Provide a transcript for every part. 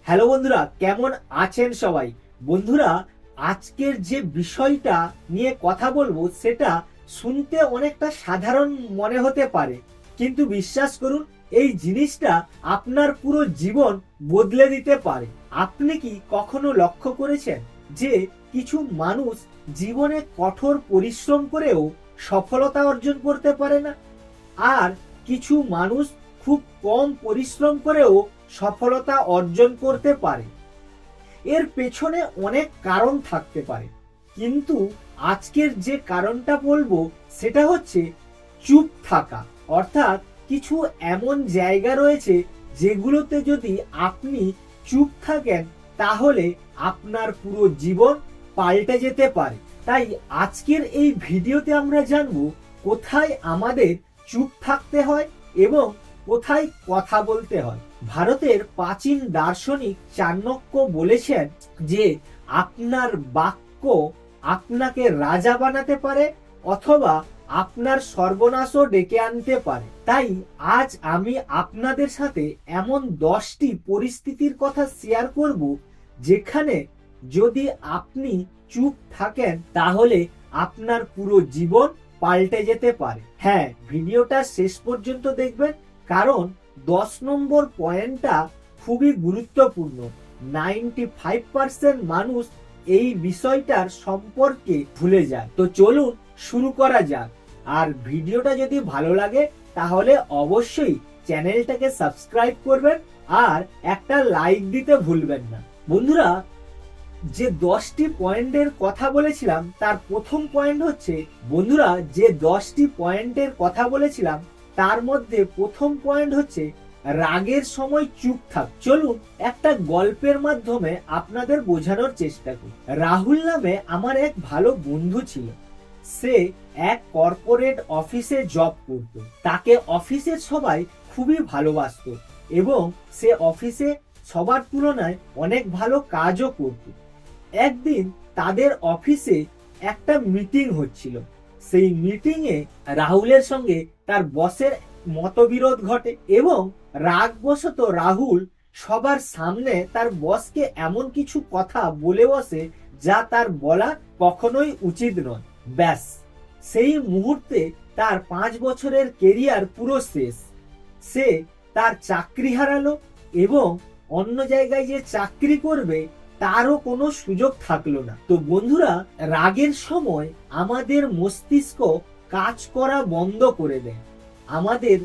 Hello বন্ধুরা, কেমন আছেন সবাই? বন্ধুরা, আজকের যে বিষয়টা নিয়ে কথা বলবো সেটা শুনতে অনেকটা সাধারণ মনে হতে পারে, কিন্তু বিশ্বাস করুন, এই জিনিসটা আপনার পুরো জীবন বদলে দিতে পারে। আপনি কি কখনো লক্ষ্য করেছেন যে কিছু মানুষ জীবনে কঠোর পরিশ্রম করেও সফলতা অর্জন করতে পারে না, আর কিছু মানুষ খুব কম পরিশ্রম করেও সফলতা অর্জন করতে পারে? এর পেছনে অনেক কারণ থাকতে পারে, কিন্তু আজকের যে কারণটা বলবো সেটা হচ্ছে চুপ থাকা। অর্থাৎ কিছু এমন জায়গা রয়েছে যেগুলোতে যদি আপনি চুপ থাকেন তাহলে আপনার পুরো জীবন পাল্টে যেতে পারে। তাই আজকের এই ভিডিওতে আমরা জানবো কোথায় আমাদের চুপ থাকতে হয় এবং কোথায় কথা বলতে হয়। ভারতের প্রাচীন দার্শনিক চাণক্য বলেছেন যে আপনার বাক্য আপনাকে রাজা বানাতে পারে অথবা আপনার সর্বনাশও ডেকে আনতে পারে। তাই আজ আমি আপনাদের সাথে এমন 10টি পরিস্থিতির কথা শেয়ার করব যেখানে যদি আপনি চুপ থাকেন তাহলে আপনার পুরো জীবন পাল্টে যেতে পারে। হ্যাঁ, ভিডিওটা শেষ পর্যন্ত দেখবেন, কারণ 10 নম্বর পয়েন্টটা খুবই গুরুত্বপূর্ণ। 95% মানুষ এই বিষয়টার সম্পর্কে ভুলে যায়। তো চলুন শুরু করা যাক। আর ভিডিওটা যদি ভালো লাগে তাহলে অবশ্যই চ্যানেলটাকে সাবস্ক্রাইব করবেন আর একটা লাইক দিতে ভুলবেন না। বন্ধুরা, যে 10টি পয়েন্টের কথা বলেছিলাম তার প্রথম পয়েন্ট হচ্ছে, বন্ধুরা যে 10টি পয়েন্টের কথা বলেছিলাম তার মধ্যে প্রথম পয়েন্ট হচ্ছে রাগের সময় চুপ থাক। চলুন একটা গল্পের মাধ্যমে আপনাদের বোঝানোর চেষ্টা করি। রাহুল নামে আমার এক ভালো বন্ধু ছিল। সে এক কর্পোরেট অফিসে জব করত। তাকে অফিসের সবাই খুবই ভালোবাসতো এবং সে অফিসে সবার তুলনায় অনেক ভালো কাজও করত। একদিন তাদের অফিসে একটা মিটিং হচ্ছিল। সেই মিটিংয়ে রাহুলের সঙ্গে তার বসের মতবিরোধ ঘটে এবং রাগবশত রাহুল সবার সামনে তার বসকে এমন কিছু কথা বলে বসে যা তার বলা কখনোই উচিত নয়। ব্যাস, সেই মুহূর্তে তার 5 বছরের কেরিয়ার পুরো শেষ। সে তার চাকরি হারালো এবং অন্য জায়গায় যে চাকরি করবে তারও কোনো সুযোগ থাকলো না। তো বন্ধুরা, রাগের সময় আমাদের মস্তিষ্ক কাজ করা বন্ধ করে দেয়। আমাদের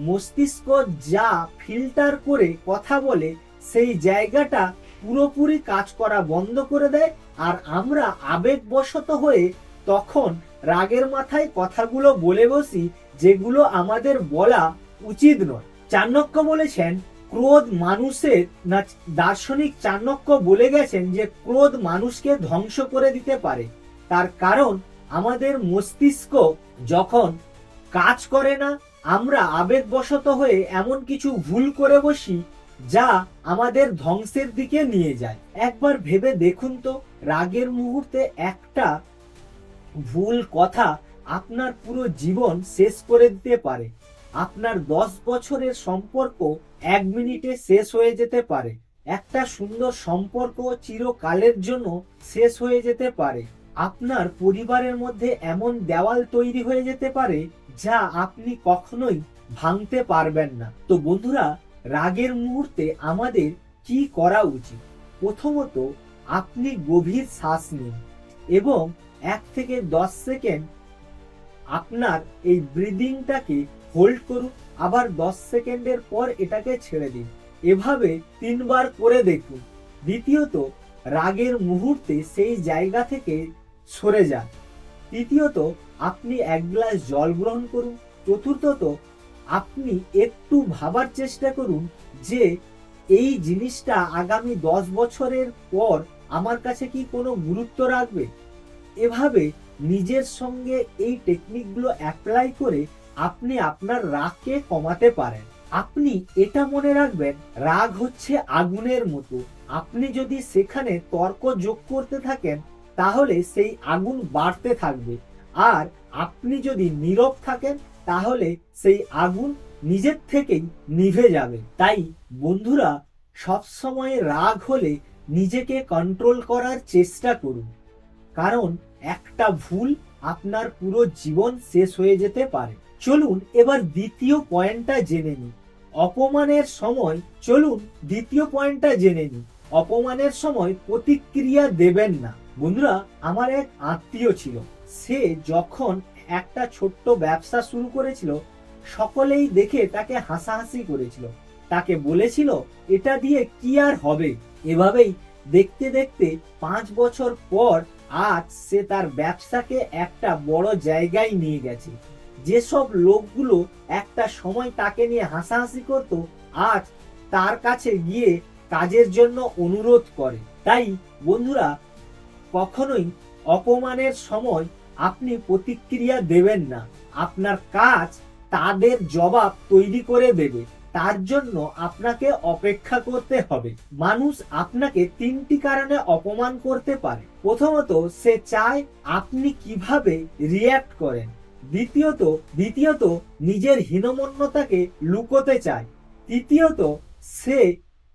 মস্তিষ্ক যা ফিল্টার করে কথা বলে সেই জায়গাটা পুরোপুরি কাজ করা বন্ধ করে দেয়, আর আমরা আবেগবশত হয়ে তখন রাগের মাথায় কথাগুলো বলে বসি যেগুলো আমাদের বলা উচিত নয়। চাণক্য বলেছেন, ক্রোধ মানুষের না, দার্শনিক চাণক্য বলে গেছেন যে ক্রোধ মানুষকে ধ্বংস করে দিতে পারে। তার কারণ আমাদের মস্তিষ্ক যখন কাজ করে না, আমরা আবেগবশত হয়ে এমন কিছু ভুল করে বসি যা আমাদের ধ্বংসের দিকে নিয়ে যায়। একবার ভেবে দেখুন তো, রাগের মুহূর্তে একটা ভুল কথা আপনার পুরো জীবন শেষ করে দিতে পারে। আপনার 10 বছরের সম্পর্ক 1 মিনিটে শেষ হয়ে যেতে পারে। একটা সুন্দর সম্পর্ক চিরকালের জন্য শেষ হয়ে যেতে পারে। আপনার পরিবারের মধ্যে এমন দেওয়াল তৈরি হয়ে যেতে পারে যা আপনি কখনোই ভাঙতে পারবেন না। তো বন্ধুরা, রাগের মুহূর্তে আমাদের কি করা উচিত? প্রথমত, আপনি গভীর শ্বাস নিন এবং 1 থেকে 10 সেকেন্ড আপনার এই ব্রিদিংটাকে হোল্ড করুন, আবার 10 সেকেন্ডের পর এটাকে ছেড়ে দিন। এভাবে 3 বার করে দেখুন। দ্বিতীয়ত, রাগের মুহূর্তে সেই জায়গা থেকে সরে যান। তৃতীয়ত, আপনি 1 গ্লাস জল গ্রহণ করুন। চতুর্থত, আপনি একটু ভাবার চেষ্টা করুন যে এই জিনিসটা আগামী 10 বছরের পর আমার কাছে কি কোনো গুরুত্ব রাখবে। এভাবে নিজের সঙ্গে এই টেকনিকগুলো অ্যাপ্লাই করে আপনি আপনার রাগকে কমাতে পারেন। আপনি এটা মনে রাখবেন, রাগ হচ্ছে আগুনের মতো। আপনি যদি সেখানে তর্ক যোগ করতে থাকেন তাহলে সেই আগুন বাড়তে থাকবে, আর আপনি যদি নীরব থাকেন তাহলে সেই আগুন নিজের থেকেই নিভে যাবে। তাই বন্ধুরা, সবসময় রাগ হলে নিজেকে কন্ট্রোল করার চেষ্টা করুন, কারণ একটা ভুল আপনার পুরো জীবন শেষ হয়ে যেতে পারে। চলুন এবার দ্বিতীয় পয়েন্টটা জেনে নিই। অপমানের সময় অপমানের সময় প্রতিক্রিয়া দেবেন না। বন্ধুরা, আমার এক আত্মীয় ছিল, সে যখন একটা ছোট্ট ব্যবসা শুরু করেছিল, সকলেই দেখে তাকে হাসাহাসি করেছিল, তাকে বলেছিল এটা দিয়ে কি আর হবে। এভাবেই দেখতে দেখতে 5 বছর পর আজ সে তার ব্যবসাকে একটা বড় জায়গায় নিয়ে গেছে। যেসব লোকগুলো একটা সময় তাকে নিয়ে হাসাহাসি করত, আজ তার কাছে গিয়ে কাজের জন্য অনুরোধ করে। তাই বন্ধুরা, কখনোই অপমানের সময় আপনি প্রতিক্রিয়া দেবেন না। আপনার কাজ তাদের জবাব তৈরি করে দেবে, তার জন্য আপনাকে অপেক্ষা করতে হবে। মানুষ আপনাকে 3টি কারণে অপমান করতে পারে। প্রথমত, সে চায় আপনি কিভাবে রিয়্যাক্ট করেন। দ্বিতীয়ত নিজের হীনমন্যতাকে লুকোতে চায়। তৃতীয়ত, সে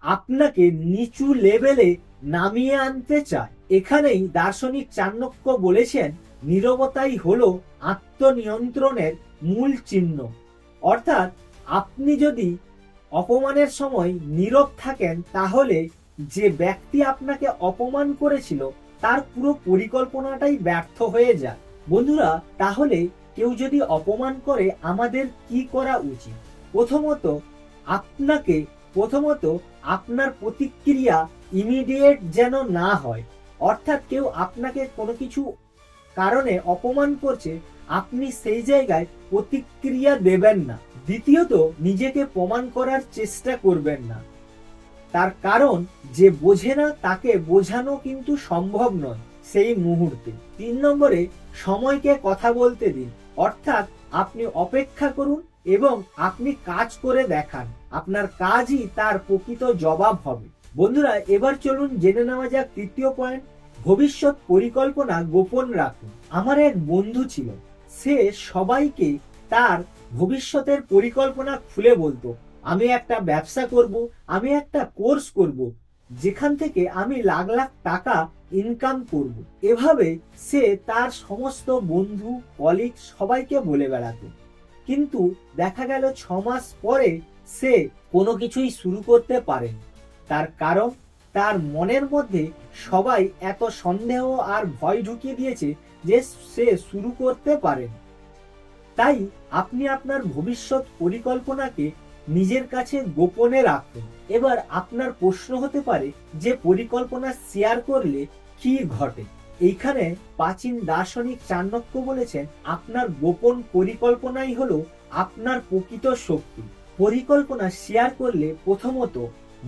আপনাকে নিচু লেভেলে নামিয়ে আনতে চায়। এখানেই দার্শনিক চাণক্য বলেছেন, নীরবতাই হলো আত্মনিয়ন্ত্রণের মূল চিহ্ন। অর্থাৎ আপনি যদি অপমানের সময় নীরব থাকেন, তাহলে যে ব্যক্তি আপনাকে অপমান করেছিল তার পুরো পরিকল্পনাটাই ব্যর্থ হয়ে যায়। বন্ধুরা, তাহলে কেউ যদি অপমান করে আমাদের কি করা উচিত? প্রথমত আপনার প্রতিক্রিয়া ইমিডিয়েট যেন না হয়। অর্থাৎ কেউ আপনাকে কোনো কিছু কারণে অপমান করছে, আপনি সেই জায়গায় প্রতিক্রিয়া দেবেন না। দ্বিতীয়ত, নিজেকে প্রমাণ করার চেষ্টা করবেন না, তার কারণ যে বোঝে না তাকে বোঝানো কিন্তু সম্ভব নয় সেই মুহূর্তে। 3 নম্বরে, সময়কে কথা বলতে দিন। অর্থাৎ আপনি অপেক্ষা করুন এবং আপনি কাজ করে দেখান, আপনার কাজই তার প্রকৃত জবাব হবে। বন্ধুরা, এবার চলুন জেনে নেওয়া যাক তৃতীয় পয়েন্ট, ভবিষ্যৎ পরিকল্পনা গোপন রাখুন। আমার এক বন্ধু ছিল, সে সবাইকে তার ভবিষ্যতের পরিকল্পনা খুলে বলতো, আমি একটা ব্যবসা করব, আমি একটা কোর্স করব, যেখান থেকে আমি লাখ লাখ টাকা ইনকাম করব। এভাবে সে তার সমস্ত বন্ধু, কলিগ সবাইকে বলে বেড়াতো। কিন্তু দেখা গেল 6 মাস পরে সে কোনো কিছুই শুরু করতে পারেনি। তার কারণ, তার মনের মধ্যে সবাই এত সন্দেহ আর ভয় ঢুকিয়ে দিয়েছে যে সে শুরু করতে পারেনি। তাই আপনি আপনার ভবিষ্যৎ পরিকল্পনাকে নিজের কাছে গোপনে রাখুন। এবার আপনার প্রশ্ন হতে পারে যে পরিকল্পনা শেয়ার করলে কি ঘটে? এইখানে প্রাচীন দার্শনিক চাণক্য বলেছেন, আপনার গোপন পরিকল্পনাই হলো আপনার প্রকৃত শক্তি। পরিকল্পনা শেয়ার করলে প্রথমত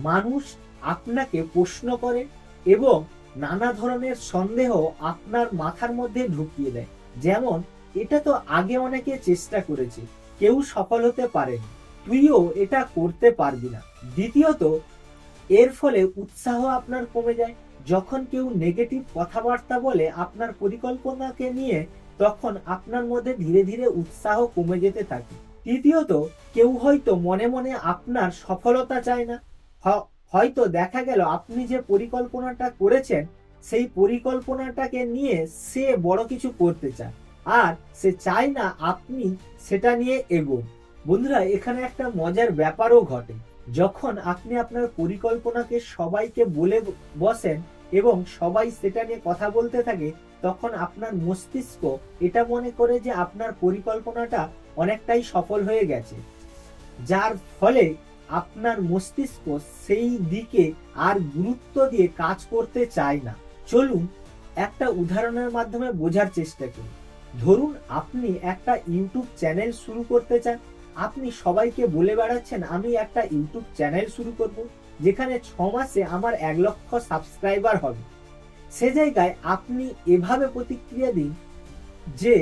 মানুষ আপনাকে প্রশ্ন করে এবং নানা ধরনের সন্দেহ আপনার মাথার মধ্যে ঢুকিয়ে দেয়। যেমন, এটা তো আগে অনেকে চেষ্টা করেছে, কেউ সফল হতে পারেনি, তুইও এটা করতে পারবি না। দ্বিতীয়ত, এর ফলে উৎসাহ আপনার কমে যায়। যখন কেউ নেগেটিভ কথাবার্তা বলে আপনার পরিকল্পনাকে নিয়ে, তখন আপনার মধ্যে ধীরে ধীরে উৎসাহ কমে যেতে থাকে। তৃতীয়ত, কেউ হয়তো মনে মনে আপনার সফলতা চায় না। হয়তো দেখা গেল আপনি যে পরিকল্পনাটা করেছেন, সেই পরিকল্পনাটাকে নিয়ে সে বড় কিছু করতে চায়, আর সে চায় না আপনি সেটা নিয়ে এগোন। বন্ধুরা, এখানে একটা মজার ব্যাপারও ঘটে। যখন আপনি আপনার পরিকল্পনাকে সবাইকে বলে বসেন এবং সবাই সেটা নিয়ে কথা বলতে থাকে, তখন আপনার মস্তিষ্ক এটা মনে করে যে আপনার পরিকল্পনাটা অনেকটাই সফল হয়ে গেছে, যার ফলে আপনার মস্তিষ্ক সেই দিকে আর গুরুত্ব দিয়ে কাজ করতে চায় না। চলুন একটা উদাহরণের মাধ্যমে বোঝার চেষ্টা করি। ধরুন আপনি একটা ইউটিউব চ্যানেল শুরু করতে চান। আপনি সবাইকে বলে বেড়াচ্ছেন, আমি একটা ইউটিউব চ্যানেল শুরু করব, যেখানে 6 মাসে আমার 1 লক্ষ সাবস্ক্রাইবার হবে। সে জায়গায় আপনি এভাবে প্রতিক্রিয়া দিন যে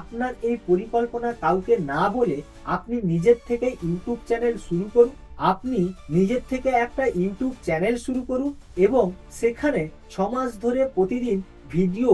আপনার এই পরিকল্পনা কাউকে না বলে আপনি নিজের থেকে ইউটিউব চ্যানেল শুরু করুন। আপনি নিজের থেকে একটা ইউটিউব চ্যানেল শুরু করুন এবং সেখানে 6 মাস ধরে প্রতিদিন ভিডিও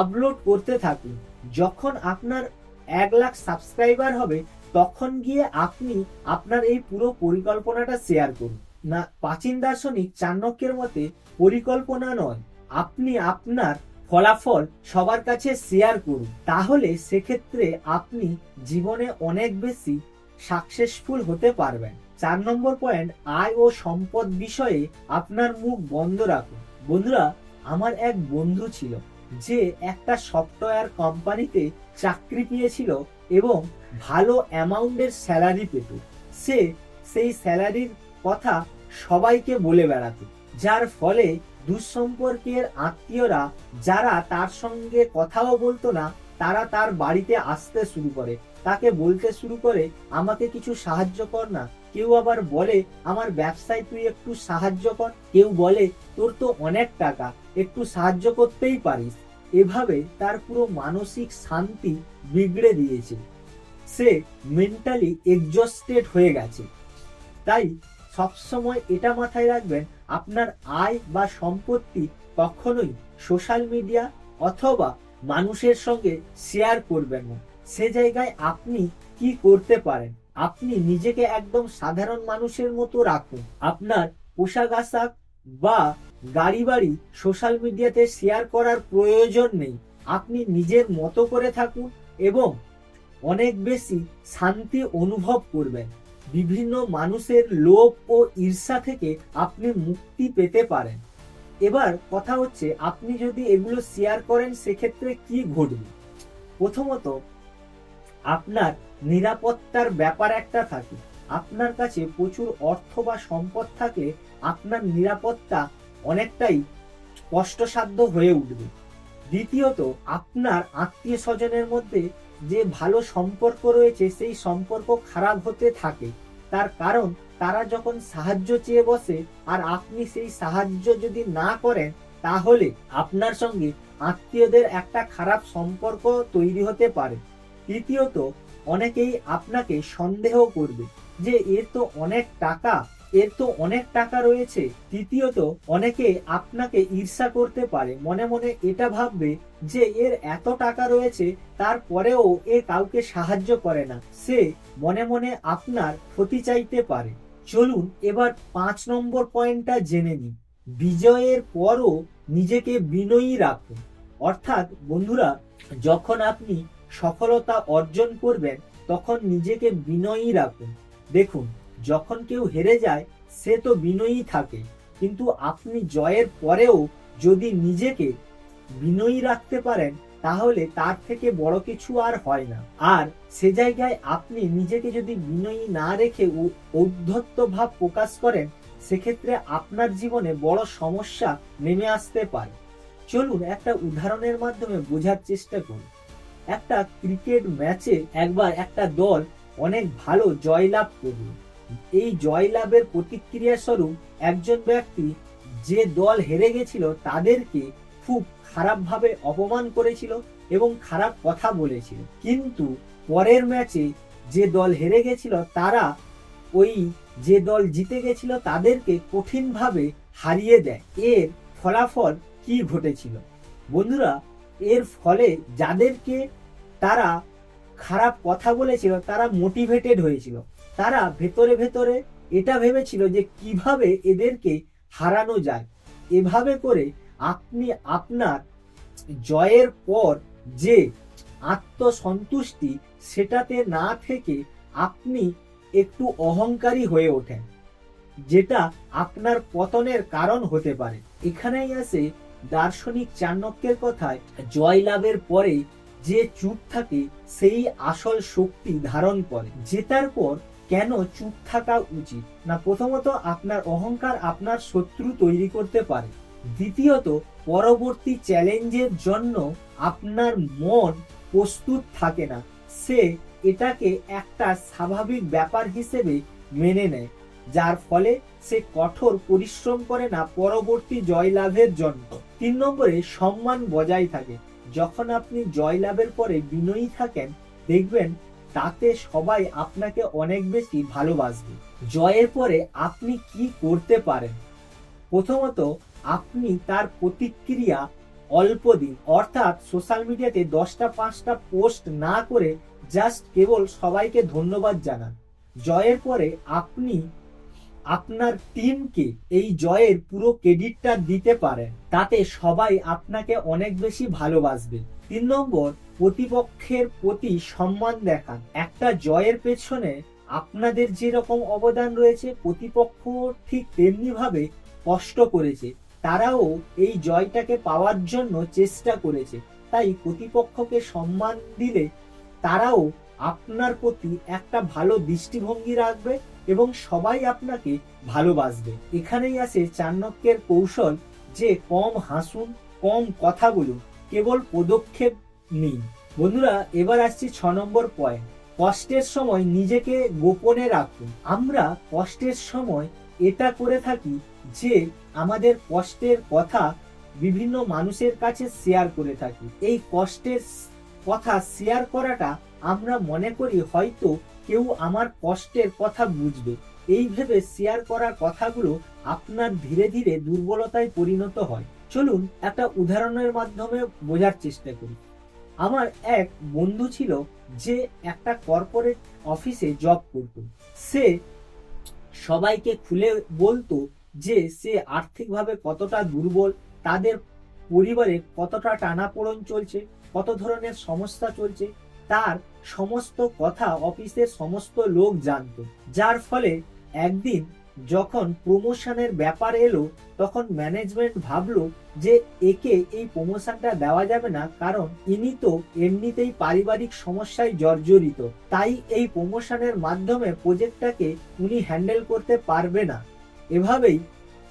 আপলোড করতে থাকুন। যখন আপনার 1 লাখ সাবস্ক্রাইবার হবে, তখন গিয়ে আপনি আপনার এই পুরো পরিকল্পনাটা শেয়ার করুন। না, প্রাচীন দার্শনিক চাণক্যের মতে পরিকল্পনা নয়, আপনি আপনার ফলাফল সবার কাছে শেয়ার করুন, তাহলে সেক্ষেত্রে আপনি জীবনে অনেক বেশি সাকসেসফুল হতে পারবেন। 4 নম্বর পয়েন্ট, আয় ও সম্পদ বিষয়ে আপনার মুখ বন্ধ রাখুন। বন্ধুরা, আমার এক বন্ধু ছিল যে একটা সফটওয়্যার কোম্পানিতে চাকরি পেয়েছিল এবং ভালো অ্যামাউন্টের স্যালারি পেত। সে সেই স্যালারির কথা সবাইকে বলে বেড়াতো, যার ফলে দুঃসম্পর্কের আত্মীয়রা যারা তার সঙ্গে কথাও বলতো না, তারা তার বাড়িতে আসতে শুরু করে, তাকে বলতে শুরু করে আমাকে কিছু সাহায্য কর না। কেউ আবার বলে আমার ব্যবসায় তুই একটু সাহায্য কর, কেউ বলে তোর তো অনেক টাকা, একটু সাহায্য করতেই পারিস। এভাবে তার পুরো মানসিক শান্তি বিগড়ে দিয়েছে, সে মেন্টালি এক্সস্টেড হয়ে গেছে। তাই সবসময় এটা মাথায় রাখবেন, আপনার আয় বা সম্পত্তি কখনোই সোশ্যাল মিডিয়া অথবা মানুষের সঙ্গে শেয়ার করবেন না। সে জায়গায় আপনি কি করতে পারেন, আপনি নিজেকে একদম সাধারণ মানুষের মতো রাখুন। আপনার পোশাক আশাক বা গাড়ি বাড়ি সোশ্যাল মিডিয়াতে শেয়ার করার প্রয়োজন নেই। আপনি নিজের মতো করে থাকুন এবং অনেক বেশি শান্তি অনুভব করবেন। বিভিন্ন মানুষের লোভ ও ঈর্ষা থেকে আপনি মুক্তি পেতে পারেন। এবার কথা হচ্ছে, আপনি যদি এগুলো শেয়ার করেন সেক্ষেত্রে কি ঘটবে। প্রথমত, আপনার নিরাপত্তার ব্যাপার একটা থাকে। আপনার কাছে প্রচুর অর্থ বা সম্পদ থাকলে আপনার নিরাপত্তা অনেকটাই কষ্টসাধ্য হয়ে উঠবে। দ্বিতীয়ত, আপনার আত্মীয় স্বজনের মধ্যে যে ভালো সম্পর্ক রয়েছে সেই সম্পর্ক খারাপ হতে থাকে। তার কারণ তারা যখন সাহায্য চেয়ে বসে আর আপনি সেই সাহায্য যদি না করেন, তাহলে আপনার সঙ্গে আত্মীয়দের একটা খারাপ সম্পর্ক তৈরি হতে পারে। তৃতীয়ত, অনেকেই আপনাকে সন্দেহ করবে যে এর তো অনেক টাকা রয়েছে। তৃতীয়ত, অনেকে আপনাকে ঈর্ষা করতে পারে, মনে মনে এটা ভাববে যে এর এত টাকা রয়েছে তারপরেও এ কাউকে সাহায্য করে না, সে মনে মনে আপনার ক্ষতি চাইতে পারে। চলুন এবার 5 নম্বর পয়েন্টটা জেনে নিই। বিজয়ের পরও নিজেকে বিনয়ী রাখুন। অর্থাৎ বন্ধুরা, যখন আপনি সফলতা অর্জন করবেন তখন নিজেকে বিনয়ী রাখুন। দেখুন, যখন কেউ হেরে যায় সে তো বিনয়ী থাকে, কিন্তু আপনি জয়ের পরেও যদি নিজেকে বিনয়ী রাখতে পারেন তাহলে তার থেকে বড় কিছু আর হয় না। আর সে জায়গায় আপনি নিজেকে যদি বিনয়ী না রেখে ঔদ্ধত্য ভাব প্রকাশ করেন, সেক্ষেত্রে আপনার জীবনে বড় সমস্যা নেমে আসতে পারে। চলুন একটা উদাহরণের মাধ্যমে বোঝার চেষ্টা করুন। একটা ক্রিকেট ম্যাচে একবার একটা দল অনেক ভালো জয়লাভ করল। এই জয়লাভের প্রতিক্রিয়া স্বরূপ একজন ব্যক্তি যে দল হেরে গেছিল তাদেরকে খুব খারাপভাবে অপমান করেছিল এবং খারাপ কথা বলেছিল। কিন্তু পরের ম্যাচে যে দল হেরে গেছিল তারা ওই যে দল জিতে গেছিল তাদেরকে কঠিনভাবে হারিয়ে দেয়। এর ফলাফল কি ঘটেছিল বন্ধুরা? এর ফলে যাদেরকে তারা খারাপ কথা বলেছিল তারা মোটিভেটেড হয়েছিল। তারা ভেতরে ভেতরে এটা ভেবেছিল যে কিভাবে এদেরকে হারানো যায়। এভাবে করে আপনি আপনার জয়ের পর যে আত্মসন্তুষ্টি, সেটাতে না থেকে আপনি একটু অহংকারী হয়ে ওঠেন, যেটা আপনার পতনের কারণ হতে পারে। এখানেই আসে দার্শনিক চাণক্যের কথায়, জয়লাভের পরে যে চুপ থাকে সেই আসল শক্তি ধারণ করে। জেতার পর কেন চুপ থাকা উচিত না? প্রথমত, আপনার অহংকার আপনার শত্রু তৈরি করতে পারে। দ্বিতীয়ত, পরবর্তী চ্যালেঞ্জের জন্য আপনার মন প্রস্তুত থাকে না, সে এটাকে একটা স্বাভাবিক ব্যাপার হিসেবে মেনে নেয়, যার ফলে সে কঠোর পরিশ্রম করে না পরবর্তী জয়লাভের জন্য। 3 নম্বরে, সম্মান বজায় থাকে। যখন আপনি জয়লাভের পরে বিনয়ী থাকেন, দেখবেন তাতে সবাই আপনাকে অনেক বেশি ভালোবাসবে। জয়ের পরে আপনি কি করতে পারেন? প্রথমত, আপনি তার প্রতিক্রিয়া অল্প দিন, অর্থাৎ সোশ্যাল মিডিয়াতে 10টা 5টা পোস্ট না করে জাস্ট কেবল সবাইকে ধন্যবাদ জানান। জয়ের পরে আপনি আপনার টিমকে এই জয়ের পুরো ক্রেডিটটা দিতে পারেন, তাতে সবাই আপনাকে অনেক বেশি ভালোবাসবে। 3 নম্বর, প্রতিপক্ষের প্রতি সম্মান দেখান। একটা জয়ের পেছনে আপনাদের যেরকম অবদান রয়েছে, প্রতিপক্ষ ঠিক তেমনি ভাবে কষ্ট করেছে, তারাও এই জয়টাকে পাওয়ার জন্য চেষ্টা করেছে। তাই প্রতিপক্ষকে সম্মান দিলে তারাও আপনার প্রতি একটা ভালো দৃষ্টিভঙ্গি রাখবে এবং সবাই আপনাকে ভালোবাসবে। এখানেই আসে চাণক্যের কৌশল, যে কম হাসুন, কম কথা বলুন, কেবল পদক্ষেপ নিন। বন্ধুরা, এবার আসছি 6 নম্বর পয়েন্ট, কষ্টের সময় নিজেকে গোপনে রাখুন। আমরা কষ্টের সময় এটা করে থাকি যে আমাদের কষ্টের কথা বিভিন্ন মানুষের কাছে শেয়ার করে থাকি। এই কষ্টের কথা শেয়ার করাটা আমরা মনে করি হয়তো কেউ আমার কষ্টের কথা বুঝবে, এই ভেবে শেয়ার করা কথাগুলো আপনার ধীরে ধীরে দুর্বলতায় পরিণত হয়। চলুন একটা উদাহরণের মাধ্যমে বোঝার চেষ্টা করি। আমার এক বন্ধু ছিল যে একটা কর্পোরেট অফিসে জব করত। সে সবাইকে খুলে বলতো যে সে আর্থিকভাবে কতটা দুর্বল, তাদের পরিবারে কতটা টানাপোড়েন চলছে, কত ধরনের সমস্যা চলছে, তার সমস্ত কথা অফিসের সমস্ত লোক জানতো। যার ফলে একদিন যখন প্রমোশনের ব্যাপার এলো, তখন ম্যানেজমেন্ট ভাবলো যে একে এই প্রমোশনটা দেওয়া যাবে না, কারণ ইনি তো এমনিতেই পারিবারিক সমস্যায় জর্জরিত, তাই এই প্রমোশনের মাধ্যমে প্রজেক্টটাকে উনি হ্যান্ডেল করতে পারবে না। এভাবেই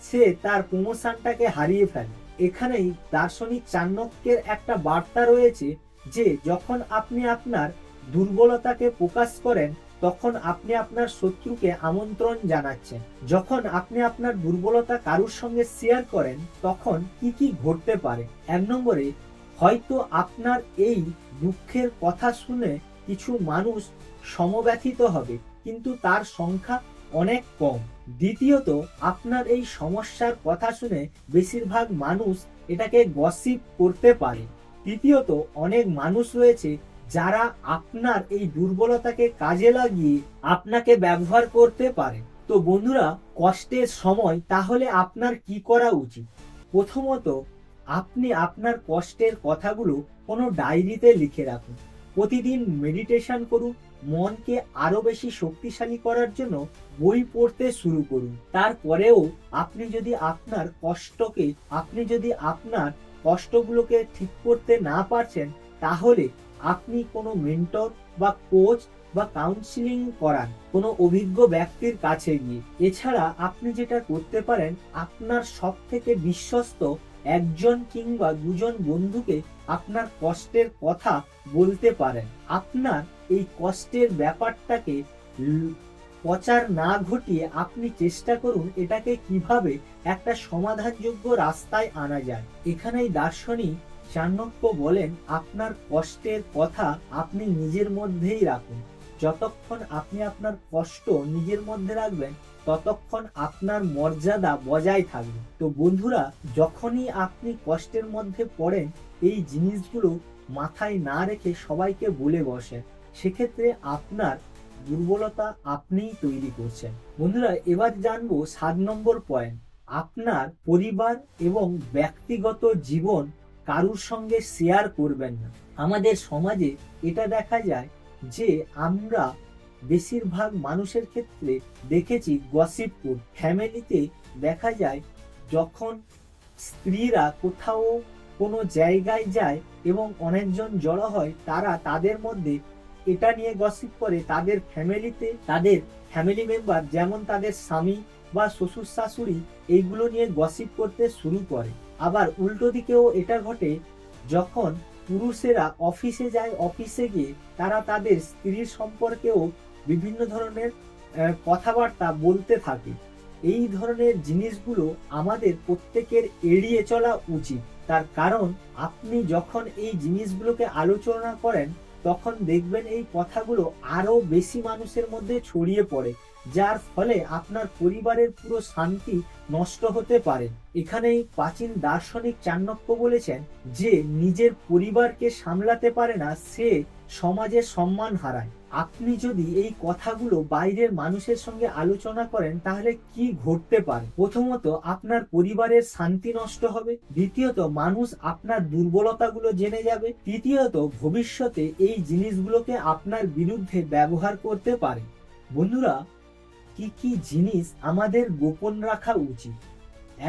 সে তার প্রমোশনটাকে হারিয়ে ফেলে। এখানেই দার্শনিক চাণক্যের একটা বার্তা রয়েছে, যে যখন আপনি আপনার দুর্বলতাকে প্রকাশ করেন, তখন আপনি আপনার শত্রুকে আমন্ত্রণ জানাচ্ছেন। যখন আপনি আপনার দুর্বলতা কারুর সঙ্গে শেয়ার করেন, তখন কি কি ঘটতে পারে? 1 নম্বরে, হয়তো আপনার এই দুঃখের কথা শুনে কিছু মানুষ সমব্যথিত হবে, কিন্তু তার সংখ্যা অনেক কম। দ্বিতীয়ত, আপনার এই সমস্যার কথা শুনে বেশিরভাগ মানুষ এটাকে গসিপ করতে পারে। তৃতীয়ত, অনেক মানুষ রয়েছে যারা আপনার এই দুর্বলতাকে কাজে লাগিয়ে আপনাকে ব্যবহার করতে পারে। তো বন্ধুরা, কষ্টের সময় তাহলে আপনার কি করা উচিত? প্রথমত, আপনি আপনার কষ্টের কথাগুলো কোনো ডায়েরিতে লিখে রাখুন। প্রতিদিন মেডিটেশন করুন। মনকে আরো বেশি শক্তিশালী করার জন্য বই পড়তে শুরু করুন। তারপরেও আপনি যদি আপনার কষ্টগুলোকে ঠিক করতে না পারছেন, তাহলে আপনি কোনো মেন্টর বা কোচ বা কাউন্সিলিং করান কোনো অভিজ্ঞ ব্যক্তির কাছে গিয়ে। এছাড়া আপনি যেটা করতে পারেন, আপনার সব থেকে বিশ্বস্ত 1 কিংবা 2 বন্ধুকে আপনার কষ্টের কথা বলতে পারেন। আপনার এই কষ্টের ব্যাপারটাকে প্রচার না ঘটিয়ে আপনি চেষ্টা করুন এটাকে কিভাবে একটা সমাধানযোগ্য রাস্তায় আনা যায়। এখানেই দার্শনিক চাণক্য বলেন, আপনার কষ্টের কথা আপনি নিজের মধ্যেই রাখুন। যতক্ষণ আপনি আপনার কষ্ট নিজের মধ্যে রাখবেন, ততক্ষণ আপনার মর্যাদা বজায় থাকবে। তো বন্ধুরা, যখনই আপনি কষ্টের মধ্যে পড়েন, এই জিনিসগুলো মাথায় না রেখে সবাইকে বলে বসেন, সেক্ষেত্রে আপনার দুর্বলতা আপনিই তৈরি করছেন। বন্ধুরা, এবার জানবো 7 নম্বর পয়েন্ট, আপনার পরিবার এবং ব্যক্তিগত জীবন কারুর সঙ্গে শেয়ার করবেন না। আমাদের সমাজে এটা দেখা যায় যে আমরা বেশিরভাগ মানুষের ক্ষেত্রে দেখেছি গসিপ করি। ফ্যামিলিতে দেখা যায় যখন স্ত্রীরা কোথাও কোনো জায়গায় যায় এবং অনেকজন জড়ো হয়, তারা তাদের মধ্যে এটা নিয়ে গসিপ করে, তাদের ফ্যামিলিতে তাদের ফ্যামিলি মেম্বার যেমন তাদের স্বামী বা শ্বশুর শাশুড়ি এইগুলো নিয়ে গসিপ করতে শুরু করে। আবার উল্টো দিকেও এটা ঘটে, যখন পুরুষেরা অফিসে যায়, অফিসে গিয়ে তারা তাদের স্ত্রীর সম্পর্কেও বিভিন্ন ধরনের কথাবার্তা বলতে থাকে। এই ধরনের জিনিসগুলো আমাদের প্রত্যেকের এড়িয়ে চলা উচিত। তার কারণ আপনি যখন এই জিনিসগুলোকে আলোচনা করেন, তখন দেখবেন এই কথাগুলো আরো বেশি মানুষের মধ্যে ছড়িয়ে পড়ে, যার ফলে আপনার পরিবারের পুরো শান্তি নষ্ট হতে পারে। এখানেই প্রাচীন দার্শনিক চাণক্য বলেছেন যে নিজের পরিবারকে সামলাতে পারে না, সে সমাজের সম্মান হারায়। আপনি যদি এই কথাগুলো বাইরের মানুষের সঙ্গে আলোচনা করেন তাহলে কি ঘটতে পারে? প্রথমত, আপনার পরিবারের শান্তি নষ্ট হবে। দ্বিতীয়ত, মানুষ আপনার দুর্বলতাগুলো জেনে যাবে। তৃতীয়ত, ভবিষ্যতে এই জিনিসগুলোকে আপনার বিরুদ্ধে ব্যবহার করতে পারে। বন্ধুরা, কি কি জিনিস আমাদের গোপন রাখা উচিত?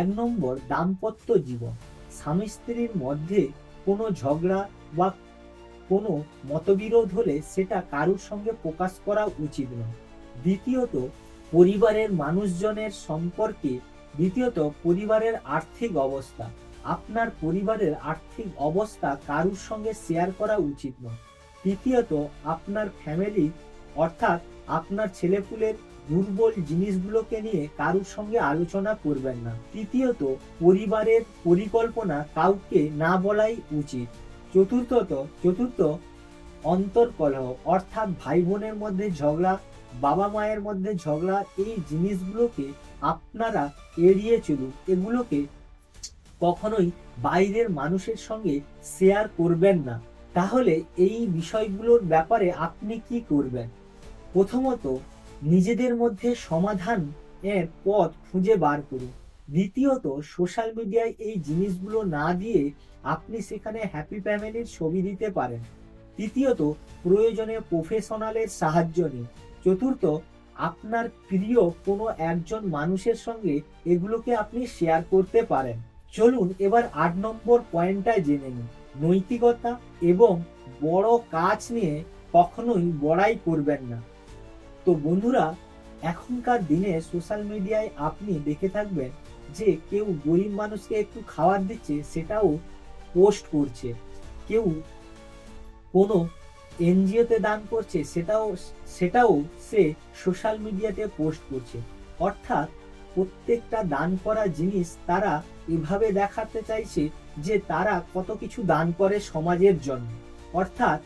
1 নম্বর, দাম্পত্য জীবন। স্বামী স্ত্রীর মধ্যে কোনো ঝগড়া বা কোনো মতবিরোধ হলে সেটা কারুর সঙ্গে প্রকাশ করা উচিত নয়। দ্বিতীয়ত, পরিবারের মানুষজনের সম্পর্কে। দ্বিতীয়ত, পরিবারের আর্থিক অবস্থা। আপনার পরিবারের আর্থিক অবস্থা কারুর সঙ্গে শেয়ার করা উচিত নয়। তৃতীয়ত, আপনার ফ্যামিলি অর্থাৎ আপনার ছেলেপুলের দুর্বল জিনিসগুলোকে নিয়ে কারুর সঙ্গে আলোচনা করবেন না। তৃতীয়ত, পরিবারের পরিকল্পনা কাউকে না বলাই উচিত। চতুর্থ, অন্তর্কলহ অর্থাৎ ভাই বোনের মধ্যে ঝগড়া, বাবা মায়ের মধ্যে ঝগড়া, এই জিনিসগুলোকে আপনারা এড়িয়ে চলুন। এগুলোকে কখনোই বাইরের মানুষের সঙ্গে শেয়ার করবেন না। তাহলে এই বিষয়গুলোর ব্যাপারে আপনি কি করবেন? প্রথমত, নিজেদের মধ্যে সমাধান এর পথ খুঁজে বার করুন। দ্বিতীয়ত, সোশ্যাল মিডিয়ায় এই জিনিসগুলো না দিয়ে আপনি সেখানে হ্যাপি ফ্যামিলির ছবি দিতে পারেন। তৃতীয়ত, প্রয়োজনে প্রফেশনালের সাহায্য নিন। চতুর্থ, আপনার প্রিয় কোনো একজন মানুষের সঙ্গে এগুলোকে আপনি শেয়ার করতে পারেন। চলুন এবার 8 নম্বর পয়েন্টটা জেনে নিন। নৈতিকতা এবং বড় কাজ নিয়ে কখনোই বড়াই করবেন না। তো বন্ধুরা, এখনকার দিনে সোশ্যাল মিডিয়ায় আপনি দেখে থাকবেন যে কেউ গরিব মানুষকে একটু খাবার দিচ্ছে, সেটাও পোস্ট করছে। কেউ কোনো এনজিওতে দান করছে, সেটাও সে সোশ্যাল মিডিয়াতে পোস্ট করছে। অর্থাৎ প্রত্যেকটা দান করা জিনিস তারা এভাবে দেখাতে চাইছে যে তারা কত কিছু দান করে সমাজের জন্য। অর্থাৎ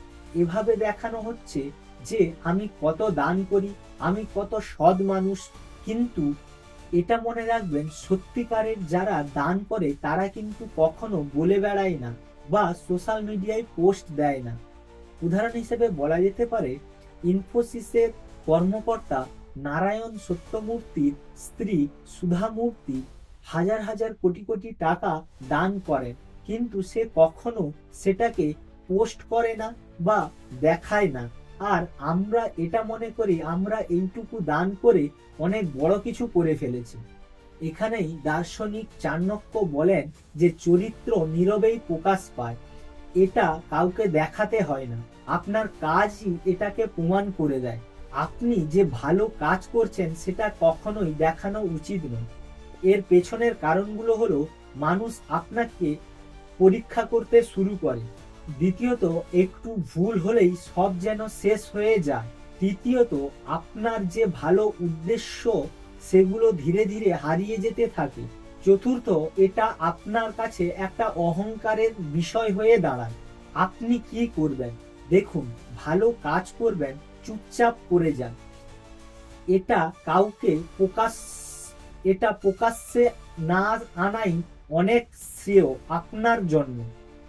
এভাবে দেখানো হচ্ছে যে আমি কত দান করি, আমি কত সৎ মানুষ। কিন্তু এটা মনে রাখবেন, সত্যিকারের যারা দান করে তারা কিন্তু কখনো বলে বেড়ায় না বা সোশ্যাল মিডিয়ায় পোস্ট দেয় না। উদাহরণ হিসেবে বলা যেতে পারে, ইনফোসিসের কর্মকর্তা নারায়ণ সত্যমূর্তির স্ত্রী সুধা মূর্তি হাজার হাজার কোটি কোটি টাকা দান করেন, কিন্তু সে কখনো সেটাকে পোস্ট করে না বা দেখায় না। আর আমরা এটা মনে করি আমরা এইটুকু দান করে অনেক বড় কিছু করে ফেলেছি। এখানেই দার্শনিক চাণক্য বলেন যে চরিত্র নীরবেই প্রকাশ পায়। এটা কাউকে দেখাতে হয় না, আপনার কাজই এটাকে প্রমাণ করে দেয়। আপনি যে ভালো কাজ করছেন সেটা কখনোই দেখানো উচিত নয়। এর পেছনের কারণগুলো হলো, মানুষ আপনাকে পরীক্ষা করতে শুরু করে। দ্বিতীয়ত, একটু ভুল হলেই সব যেন শেষ হয়ে যায়। তৃতীয়ত, আপনার যে ভালো উদ্দেশ্য সেগুলো ধীরে ধীরে হারিয়ে যেতে থাকে। চতুর্থ, এটা আপনার কাছে একটা অহংকারের বিষয় হয়ে দাঁড়ায়। আপনি কি করবেন? দেখুন, ভালো কাজ করবেন, চুপচাপ করে যান। এটা প্রকাশ্যে না আনাই অনেক শ্রেয় আপনার জন্য।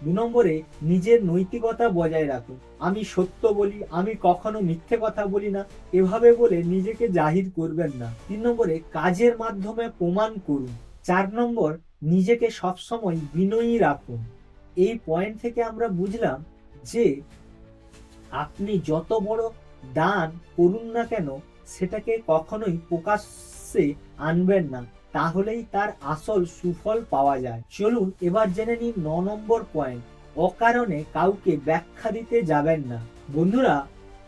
2 নম্বরে, নিজের নৈতিকতা বজায় রাখুন। আমি সত্য বলি, আমি কখনো মিথ্যে কথা বলি না, এভাবে বলে নিজেকে জাহির করবেন না। 3 নম্বরে, কাজের মাধ্যমে প্রমাণ করুন। 4 নম্বর, নিজেকে সবসময় বিনয়ী রাখুন। এই পয়েন্ট থেকে আমরা বুঝলাম যে আপনি যত বড় দান করুন না কেন সেটাকে কখনোই প্রকাশ্যে আনবেন না, তাহলেই তার আসল সুফল পাওয়া যায়। চলুন এবার জেনে নিন 9 নম্বর পয়েন্ট, অকারণে কাউকে ব্যাখ্যা দিতে যাবেন না। বন্ধুরা,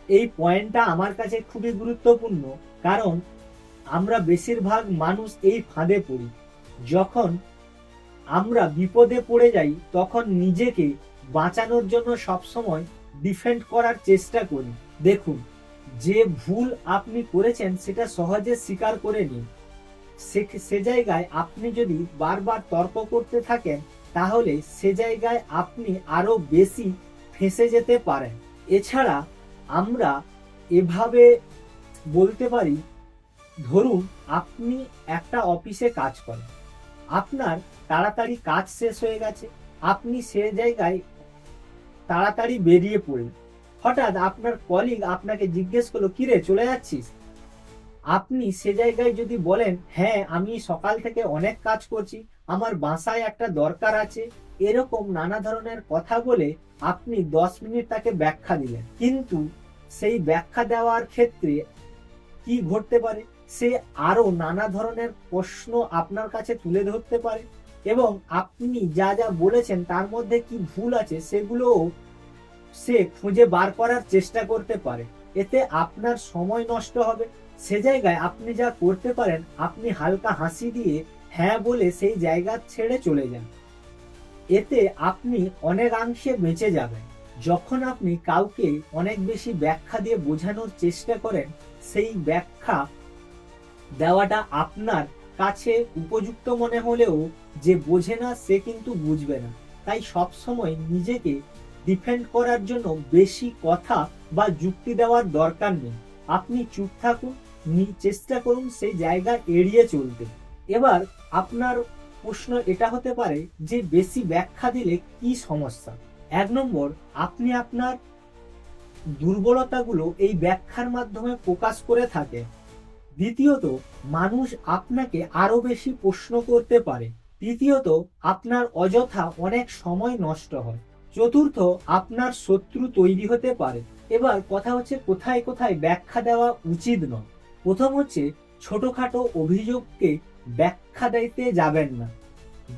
এই পয়েন্টটা আমার কাছে খুবই গুরুত্বপূর্ণ, কারণ আমরা বেশিরভাগ মানুষ এই ফাঁদে পড়ি। যখন আমরা বিপদে পড়ে যাই তখন নিজেকে বাঁচানোর জন্য সবসময় ডিফেন্ড করার চেষ্টা করি। দেখুন, যে ভুল আপনি করেছেন সেটা সহজে স্বীকার করে নিন। সে জায়গায় আপনি যদি বারবার তর্ক করতে থাকেন তাহলে সে জায়গায় আপনি আরো বেশি ফেঁসে যেতে পারেন। এছাড়া আমরা এভাবে বলতে পারি, ধরুন আপনি একটা অফিসে কাজ করেন, আপনার তাড়াতাড়ি কাজ শেষ হয়ে গেছে, আপনি সে জায়গায় তাড়াতাড়ি বেরিয়ে পড়লেন, হঠাৎ আপনার কলিগ আপনাকে জিজ্ঞেস করলো, কিরে চলে যাচ্ছিস? আপনি সে জায়গায় যদি বলেন, হ্যাঁ আমি সকাল থেকে অনেক কাজ করছি, আমার বাসায় একটা দরকার আছে, এরকম নানা ধরনের কথা বলে আপনি 10 মিনিট তাকে ব্যাখ্যা দিলেন, কিন্তু সেই ব্যাখ্যা দেওয়ার ক্ষেত্রে কি ঘটতে পারে, সে আরো নানা ধরনের প্রশ্ন আপনার কাছে তুলে ধরতে পারে এবং আপনি যা যা বলেছেন তার মধ্যে কি ভুল আছে সেগুলোও সে খুঁজে বার করার চেষ্টা করতে পারে। এতে আপনার সময় নষ্ট হবে। সে জায়গায় আপনি যা করতে পারেন, আপনি হালকা হাসি দিয়ে হ্যাঁ বলে সেই জায়গা ছেড়ে চলে যান। এতে আপনি অনেকাংশে বেঁচে যাবেন। যখন আপনি কাউকে অনেক বেশি ব্যাখ্যা দিয়ে বোঝানোর চেষ্টা করেন, সেই ব্যাখ্যা দেওয়াটা আপনার কাছে উপযুক্ত মনে হলেও যে বোঝে না সে কিন্তু বুঝবে না। তাই সবসময় নিজেকে ডিফেন্ড করার জন্য বেশি কথা বা যুক্তি দেওয়ার দরকার নেই। আপনি চুপ থাকুন, চেষ্টা করুন সেই জায়গা এড়িয়ে চলতে। এবার আপনার প্রশ্ন এটা হতে পারে যে বেশি ব্যাখ্যা দিলে কি সমস্যা। 1 নম্বর, আপনি আপনার দুর্বলতাগুলো এই ব্যাখ্যার মাধ্যমে প্রকাশ করে থাকে। দ্বিতীয়ত, মানুষ আপনাকে আরো বেশি প্রশ্ন করতে পারে। তৃতীয়ত, আপনার অযথা অনেক সময় নষ্ট হয়। চতুর্থ, আপনার শত্রু তৈরি হতে পারে। এবার কথা হচ্ছে কোথায় কোথায় ব্যাখ্যা দেওয়া উচিত নয়। প্রথম হচ্ছে, ছোটখাটো অভিযোগকে ব্যাখ্যা দিতে যাবেন না।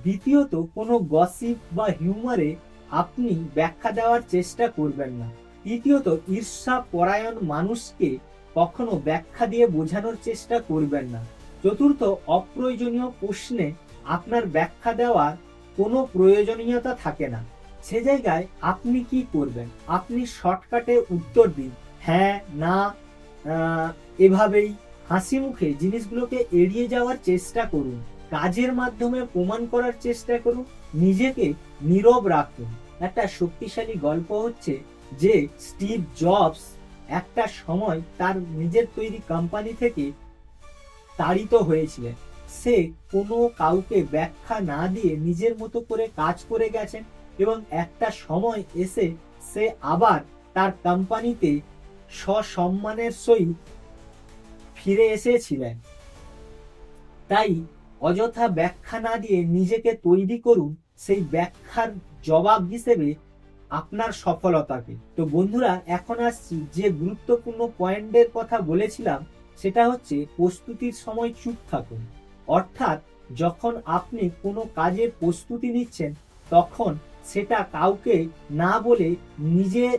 দ্বিতীয়ত, কোনো গসিপ বা হিউমারে আপনি ব্যাখ্যা দেওয়ার চেষ্টা করবেন না। তৃতীয়ত, ঈর্ষা পরায়ণ মানুষকে কখনো ব্যাখ্যা দিয়ে বোঝানোর চেষ্টা করবেন না। চতুর্থ, অপ্রয়োজনীয় প্রশ্নে আপনার ব্যাখ্যা দেওয়ার কোনো প্রয়োজনীয়তা থাকে না। সে জায়গায় আপনি কি করবেন? আপনি শর্টকাটে উত্তর দিন, হ্যাঁ, না, এভাবেই হাসি মুখে জিনিসগুলোকে এড়িয়ে যাওয়ার চেষ্টা করুন। কাজের মাধ্যমে প্রমাণ করার চেষ্টা করুন, নিজেকে নীরব রাখুন। একটা শক্তিশালী গল্প হচ্ছে যে স্টিভ জবস একটা সময় তার নিজের তৈরি কোম্পানি থেকে তাড়িত হয়েছিলেন। সে কোনো কাউকে ব্যাখ্যা না দিয়ে নিজের মতো করে কাজ করে গেছেন এবং একটা সময় এসে সে আবার তার কোম্পানিতে সসম্মানের সহিত ফিরে এসেছিলেন। তাই অযথা ব্যাখ্যা না দিয়ে নিজেকে তৈরি করুন সেই ব্যাখ্যার জবাব হিসেবে আপনার সফলতাকে। তো বন্ধুরা, এখন আসছি যে গুরুত্বপূর্ণ পয়েন্টের কথা বলেছিলাম, সেটা হচ্ছে প্রস্তুতির সময় চুপ থাকুন। অর্থাৎ যখন আপনি কোনো কাজের প্রস্তুতি নিচ্ছেন, তখন সেটা কাউকে না বলে নিজের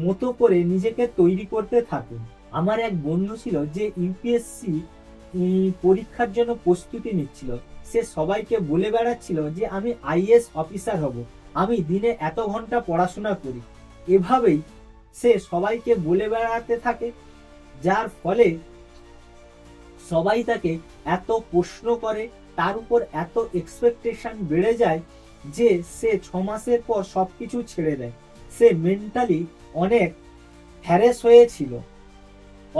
মতো করে নিজেকে তৈরি করতে থাকুন। আমার এক বন্ধু ছিল যে ইউপিএসসি পরীক্ষার জন্য প্রস্তুতি নিচ্ছিল। সে সবাইকে বলে বেড়াচ্ছিল যে আমি আইএএস অফিসার হব, আমি দিনে এত ঘন্টা পড়াশোনা করি। এভাবেই সে সবাইকে বলে বেড়াতে থাকে, যার ফলে সবাই তাকে এত প্রশ্ন করে, তার উপর এত এক্সপেকটেশন বেড়ে যায় যে সে 6 মাসের পর সবকিছু ছেড়ে দেয়। সে মেন্টালি অনেক হ্যারেস হয়েছিল।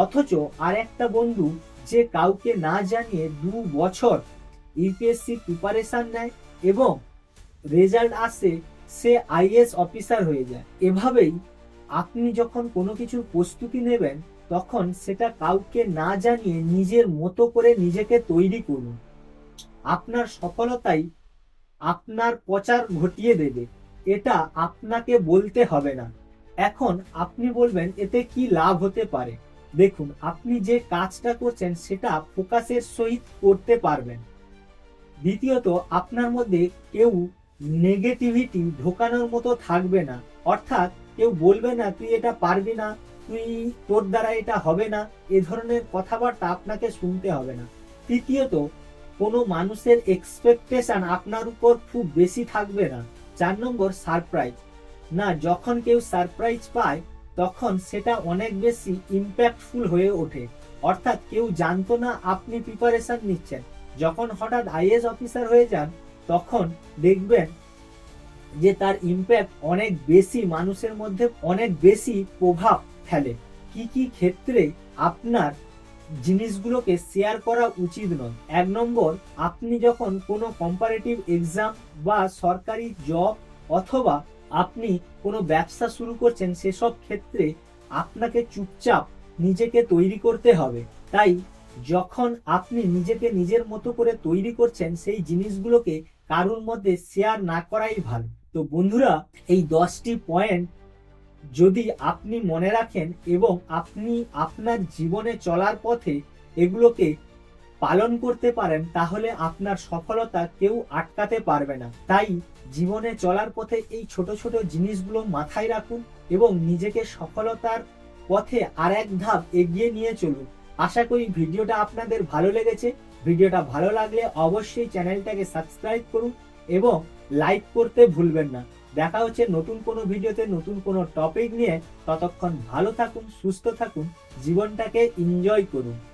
অথচ আর একটা বন্ধু যে কাউকে না জানিয়ে 2 বছর ইউপিএসসি প্রিপারেশন নেয় এবং রেজাল্ট আসে, সে আইএএস অফিসার হয়ে যায়। এভাবেই আপনি যখন কোনো কিছুর প্রস্তুতি নেবেন, তখন সেটা কাউকে না জানিয়ে নিজের মতো করে নিজেকে তৈরি করুন। আপনার সফলতাই আপনার প্রচার ঘটিয়ে দেবে, এটা আপনাকে বলতে হবে না। এখন আপনি বলবেন এতে কি লাভ হতে পারে। দেখুন, আপনি যে কাজটা করছেন সেটা ফোকাসের সহিত করতে পারবেন। দ্বিতীয়ত, আপনার মধ্যে কেউ নেগেটিভিটি ঢোকানোর মতো থাকবে না। অর্থাৎ কেউ বলবে না তুই এটা পারবি না, তোর দ্বারা এটা হবে না, এ ধরনের কথাবার্তা আপনাকে শুনতে হবে না। তৃতীয়ত, কোনো মানুষের এক্সপেকটেশন আপনার উপর খুব বেশি থাকবে না। 4 নম্বর, সারপ্রাইজ না, যখন কেউ সারপ্রাইজ পায় তখন সেটা অনেক বেশি ইম্প্যাক্টফুল হয়ে ওঠে। অর্থাৎ কেউ জানতো না আপনি প্রিপারেশন নিচ্ছেন, যখন হঠাৎ আইএএস অফিসার হয়ে যান তখন দেখবেন যে তার ইম্প্যাক্ট অনেক বেশি, মানুষের মধ্যে অনেক বেশি প্রভাব ফেলে। কি কি ক্ষেত্রে আপনার জিনিসগুলোকে শেয়ার করা উচিত নয়। 1 নম্বর, আপনি যখন কোনো কম্পারেটিভ এক্সাম বা সরকারি জব অথবা আপনি কোনো ব্যবসা শুরু করছেন, সেসব ক্ষেত্রে আপনাকে চুপচাপ নিজেকে তৈরি করতে হবে। তাই যখন আপনি নিজেকে নিজের মতো করে তৈরি করছেন, সেই জিনিসগুলোকে কারোর মধ্যে শেয়ার না করাই ভালো। তো বন্ধুরা, এই 10টি পয়েন্ট যদি আপনি মনে রাখেন এবং আপনি আপনার জীবনে চলার পথে এগুলোকে পালন করতে পারেন, তাহলে আপনার সফলতা কেউ আটকাতে পারবে না। তাই জীবনে চলার পথে এই ছোট ছোট জিনিসগুলো মাথায় রাখুন এবং নিজেকে সফলতার পথে আর এক ধাপ এগিয়ে নিয়ে চলুন। আশা করি ভিডিওটা আপনাদের ভালো লেগেছে। ভিডিওটা ভালো লাগলে অবশ্যই চ্যানেলটাকে সাবস্ক্রাইব করুন এবং লাইক করতে ভুলবেন না। দেখা হচ্ছে নতুন কোনো ভিডিওতে, নতুন কোনো টপিক নিয়ে। ততক্ষণ ভালো থাকুন, সুস্থ থাকুন, জীবনটাকে এনজয় করুন।